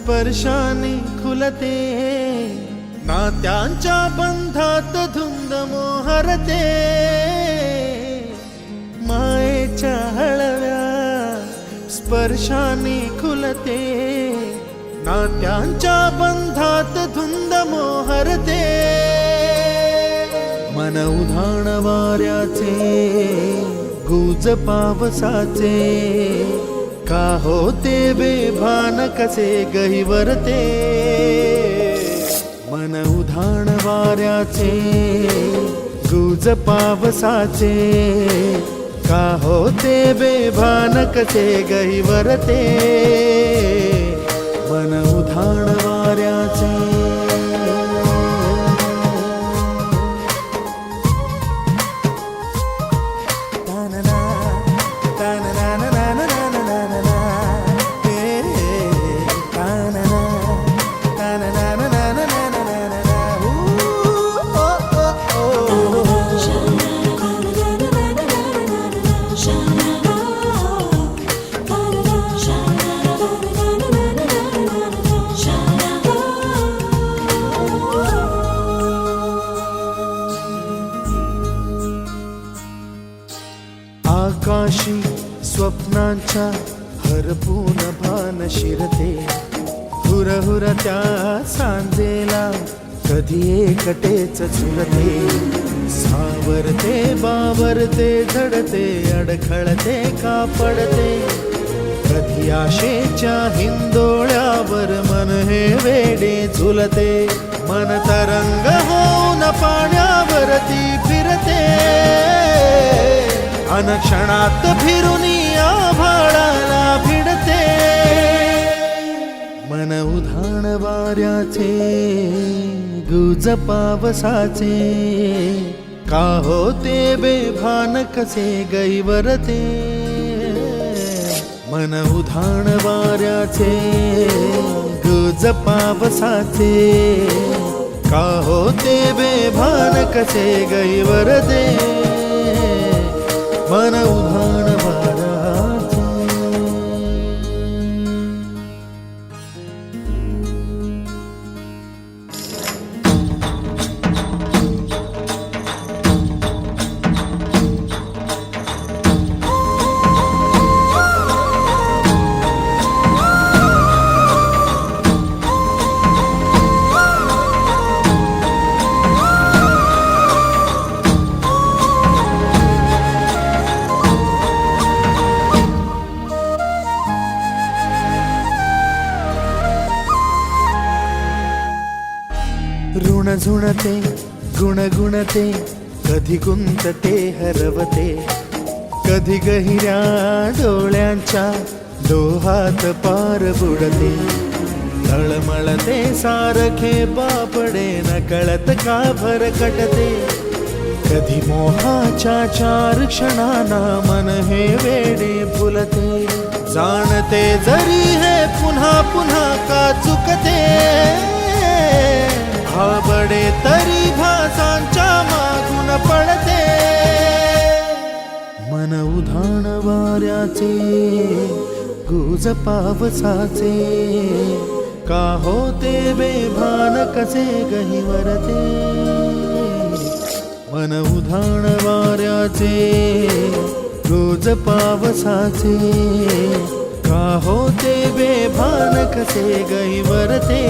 स्पर्शाने खुलते, नात्यांच्या बंधात धुंद मोहरते, मायेच्या हळव्या स्पर्शाने खुलते, नात्यांच्या बंधात धुंद मोहरते, मन उधाण वाऱ्याचे गुज पावसाचे, का होते बेभान कसे गहिवरते, मन उधाण वाऱ्याचे गुज पावसाचे, का होते बेभान कसे गहिवरते, मन उधाण वाऱ्याचे। आकाशी स्वप्नांच्या हरपून भान शिरते, हुरहुर त्या सांजेला कधी एकटेच झुरते, सावरते बावरते झडते, अडखळते का पडते, कधी आशेच्या हिंदोळ्यावर मन हे वेडे झुलते, मन तरंग होऊन पाण्यावरती फिरते, अनक्षणात फिरुनी आभाळाला भिडते, मन उधाण वाऱ्याचे गुज पावसाचे, का होते बेभान कसे गहिवरते, मन उधाण वाऱ्याचे गुज पावसाचे, का होते बेभान कसे गहिवरते, मन उधाण वाऱ्याचे। ऋण झुणते गुणगुणते, कधी गुंतते हरवते, कधी गहिऱ्या डोळ्यांच्या डोहात पार बुडते, तळमळते सारखे बापडे नकळत का भरकटते, कधी मोहाच्या चार क्षणांना मन हे वेडे फुलते, जाणते जरी हे पुन्हा पुन्हा का चुकते, भाबडे तरी भासांच्या मागून पडते, मन उधाण वाऱ्याचे गुज पावसाचे, का होते बेभान कसे गहिवरते, मन उधाण वाऱ्याचे गुज पावसाचे, का होते बेभान कसे गहिवरते।